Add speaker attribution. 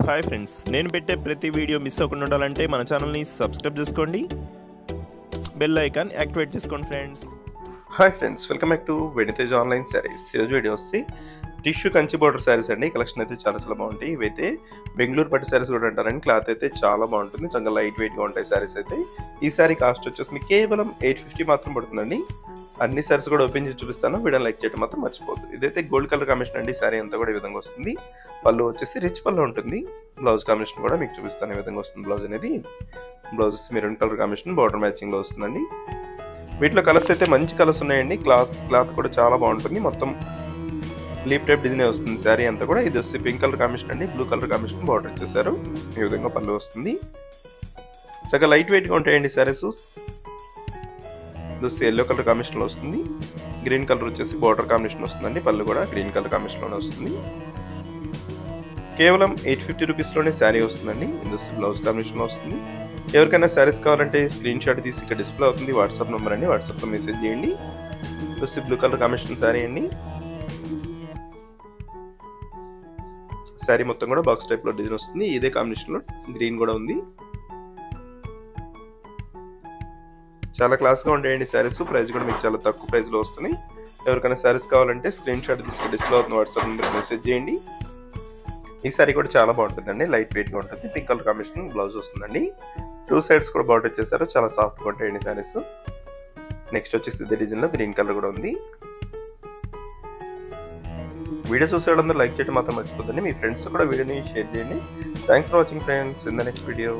Speaker 1: Hi friends, నేను పెట్టే ప్రతి వీడియో మిస్ అవ్వకుండా ఉండాలంటే మన ఛానల్ని సబ్స్క్రైబ్ చేసుకోండి, బెల్ ఐకాన్ యాక్టివేట్ చేసుకోండి friends. Hi friends, welcome back to వెనితేజ్ online saris. ఈరోజు వీడియో వచ్చి టిష్యూ కంచి బోర్డర్ శారీస్ అండి. కలెక్షన్ అయితే చాలా బాగుంటాయి. ఇవైతే బెంగళూరు పట్టు శారీస్ కూడా అంటారండి. క్లాత్ అయితే చాలా బాగుంటుంది, చాలా లైట్ వెయిట్గా ఉంటాయి శారీస్ అయితే. ఈ శారీ కాస్ట్ వచ్చేసి మీకు కేవలం 850 మాత్రం పడుతుందండి. అన్ని శారీస్ కూడా ఓపెన్ చేసి చూపిస్తాను, వీడియో లైక్ చేయడం మాత్రం మర్చిపోదు. ఇదైతే గోల్డ్ కలర్ కాంబినేషన్ అండి. శారీ అంతా కూడా ఈ విధంగా వస్తుంది. పళ్ళు వచ్చేసి రిచ్ పళ్ళు ఉంటుంది. బ్లౌజ్ కాంబినేషన్ కూడా మీకు చూపిస్తాను, ఈ విధంగా వస్తుంది బ్లౌజ్ అనేది. Blouse maroon colour combination border మ్యాచింగ్లో వస్తుందండి. వీటిలో కలర్స్ అయితే మంచి కలర్స్ ఉన్నాయండి. క్లాత్ కూడా చాలా బాగుంటుంది. మొత్తం లీప్ టైప్ డిజైన్ వస్తుంది శారీ అంతా కూడా. ఇది వచ్చి పింక్ కలర్ కాంబినేషన్ అండి. బ్లూ కలర్ కాంబినేషన్ బార్డర్ ఇచ్చేసారు. ఈ విధంగా పళ్ళు వస్తుంది. చాలా లైట్ వెయిట్గా ఉంటాయండి శారీస్. ఇది ఎల్లో కలర్ కాంబినేషన్లో వస్తుంది. గ్రీన్ కలర్ వచ్చేసి బార్డర్ కాంబినేషన్ వస్తుందండి. పళ్ళు కూడా గ్రీన్ కలర్ కాంబినేషన్లోనే వస్తుంది. కేవలం 850 రూపీస్లోనే శారీ వస్తుందండి. ఇది బ్లౌజ్ కాంబినేషన్లో వస్తుంది. ఎవరికైనా శారీస్ కావాలంటే స్క్రీన్ షాట్ తీసి ఇక్కడ డిస్ప్లే అవుతుంది వాట్సాప్ నెంబర్ అండి. వాట్సాప్లో మెసేజ్ చేయండి. ఇది బ్లూ కలర్ కాంబినేషన్ శారీ అండి. శారీ మొత్తం కూడా బాక్స్ టైప్లో డిజైన్ వస్తుంది. ఇదే కాంబినేషన్లో గ్రీన్ కూడా ఉంది. చాలా క్లాస్గా ఉంటాయండి శారీస్. ప్రైస్ కూడా మీకు చాలా తక్కువ ప్రైస్లో వస్తున్నాయి. ఎవరికైనా శారీస్ కావాలంటే స్క్రీన్ షాట్ తీసుకుని డిస్ప్లే అవుతుంది వాట్సాప్ నెంబర్ మెసేజ్ చేయండి. ఈ శారీ కూడా చాలా బాగుంటుందండి. లైట్ వెయిట్గా ఉంటుంది. పింక్ కలర్ కాంబినేషన్ బ్లౌజ్ వస్తుందండి. 2 సైడ్స్ కూడా బార్డర్ వచ్చేసారు. చాలా సాఫ్ట్గా ఉంటాయండి శారీస్. నెక్స్ట్ వచ్చేసి ఇదే డిజైన్లో గ్రీన్ కలర్ కూడా ఉంది. వీడియో చూసే వాళ్ళందరూ లైక్ చేయడం మాత్రం మర్చిపోద్దండి. మీ ఫ్రెండ్స్ కూడా వీడియోని షేర్ చేయండి. Thanks for watching friends. In the next video.